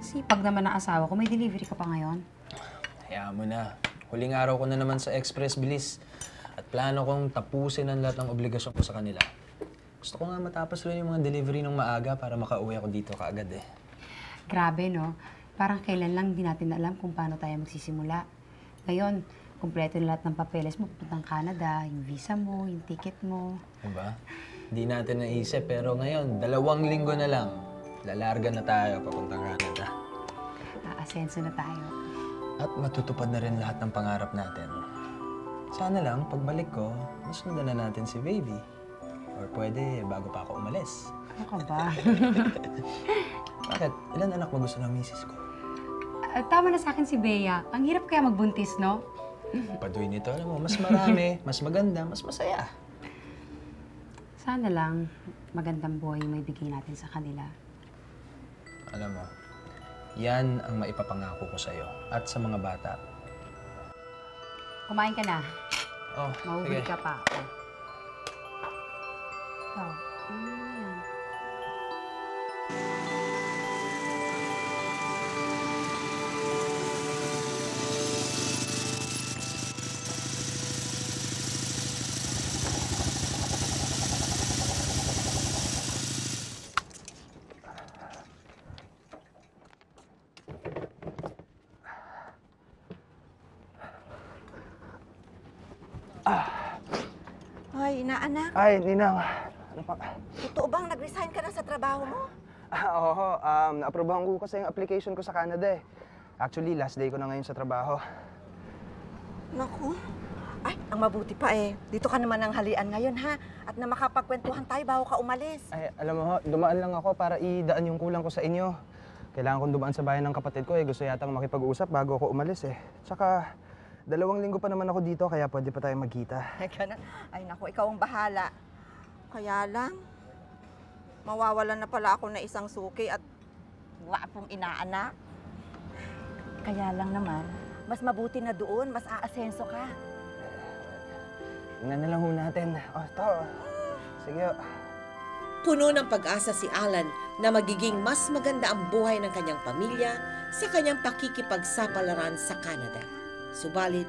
Sipag naman na asawa ko. May delivery ka pa ngayon? Hayaan mo na. Huling araw ko na naman sa Express Bilis. At plano kong tapusin ang lahat ng obligasyon ko sa kanila. Gusto ko nga matapos rin yung mga delivery ng maaga para makauwi ako dito kaagad eh. Grabe, no? Parang kailan lang di natin alam kung paano tayo magsisimula. Ngayon, kumpleto na lahat ng papeles mo papuntang Canada, yung visa mo, yung ticket mo. Diba? Hindi natin naisip pero ngayon, 2 linggo na lang. Lalarga na tayo papuntang Canada. Aasenso na tayo. At matutupad na rin lahat ng pangarap natin. Sana lang, pagbalik ko, masundan na natin si baby. Or pwede, bago pa ako umalis. Ano ka ba? Bakit? Ilan anak mo gusto ng misis ko? Tama na sa akin si Bea. Ang hirap kaya magbuntis, no? Paduy nito, alam mo, mas marami, mas maganda, mas masaya. Sana lang magandang buhay yung may bigay natin sa kanila. Alam mo, yan ang maipapangako ko sa'yo at sa mga bata. Kumain ka na. Oh, Mahuhuli sige. ka pa. Oh, ano yan? Ay, inaanak. Ay, Ninang. Ano pa? Totoo bang nag-resign ka na sa trabaho mo? Oo, na-aprobahan ko kasi yung application ko sa Canada eh. Actually, last day ko na ngayon sa trabaho. Naku. Ay, ang mabuti pa eh. Dito ka naman ang halian ngayon ha. At na makapagkwentuhan tayo bago ka umalis. Ay, alam mo ho, dumaan lang ako para idaan yung kulang ko sa inyo. Kailangan kong dumaan sa bahay ng kapatid ko eh. Gusto yatang makipag-usap bago ako umalis eh. Tsaka, 2 linggo pa naman ako dito kaya pwede pa tayo magkita. Ganun. Ay, naku, ikaw ang bahala. Kaya lang, mawawalan na pala ako na isang suki at wapong inaanak. Kaya lang naman, mas mabuti na doon, mas aasenso ka. Tingnan na lang ho natin. Oh, to. Sige ho. Puno ng pag-asa si Alan na magiging mas maganda ang buhay ng kanyang pamilya sa kanyang pakikipagsapalaran sa Canada. Subalit,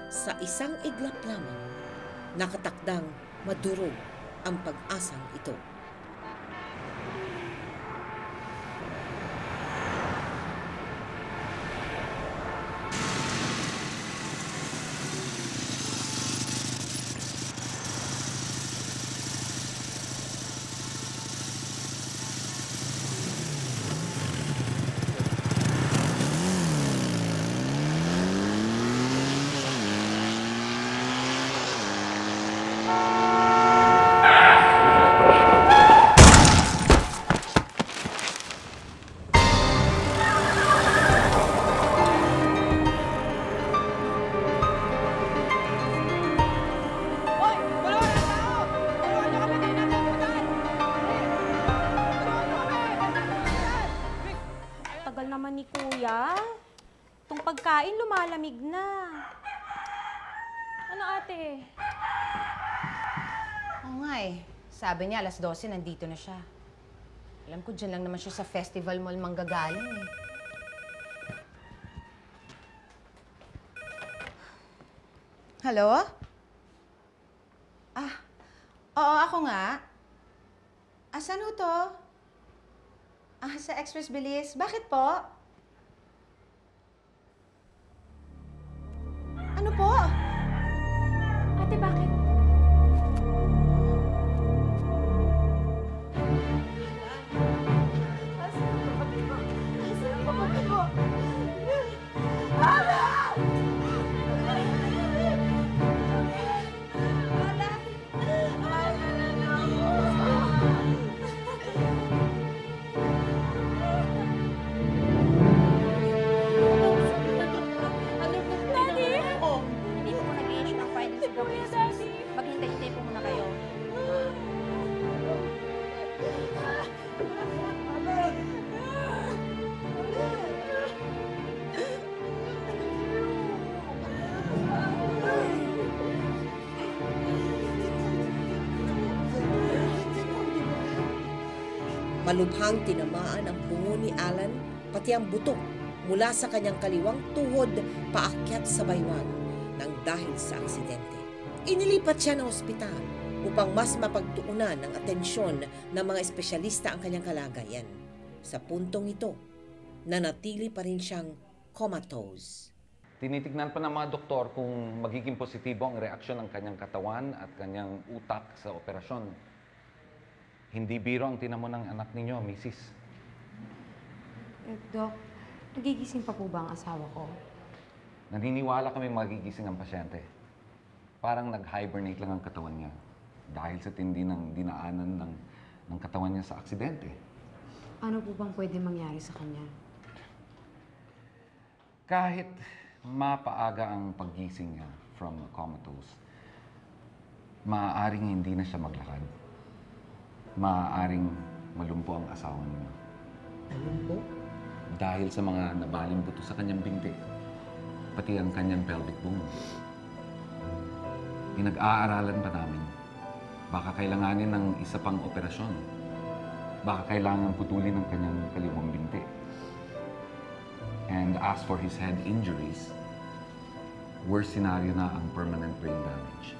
sa isang iglap lamang, nakatakdang madurog ang pag-asang ito. Tagal naman ni Kuya. Itong pagkain lumalamig na. Ano ate? Oo nga eh. Sabi niya, 12:00 nandito na siya. Alam ko, dyan lang naman siya sa Festival Mall manggagaling eh. Hello? Oo, ako nga. Saan ho to? Sa Express Bilis. Bakit po? Ano po? Ate, bakit? Maghintay-hintay po muna kayo. Malubhang tinamaan ang bungo ni Alan pati ang buto mula sa kanyang kaliwang tuhod paakyat sa baywang nang dahil sa aksidente. Inilipat siya ng ospital upang mas mapagtuunan ng atensyon ng mga espesyalista ang kanyang kalagayan. Sa puntong ito, nanatili pa rin siyang comatose. Tinitignan pa ng mga doktor kung magiging positibo ang reaksyon ng kanyang katawan at kanyang utak sa operasyon. Hindi biro ang tinamo ng anak ninyo, Mrs. Dok, nagigising pa po ba ang asawa ko? Naniniwala kami magigising ang pasyente. Parang nag-hibernate lang ang katawan niya dahil sa tindi ng dinaanan ng katawan niya sa aksidente. Ano po bang pwede mangyari sa kanya? Kahit mapaaga ang paggising niya from comatose, maaaring hindi na siya maglakad. Maaaring malumpo ang asawa niya. Malumpo? Dahil sa mga nabaling buto sa kanyang binti, pati ang kanyang pelvic bone. Pinag-aaralan pa namin. Baka kailanganin ng isa pang operasyon. Baka kailangan putulin ng kanyang kaliwang binti. And as for his head injuries, worst scenario na ang permanent brain damage.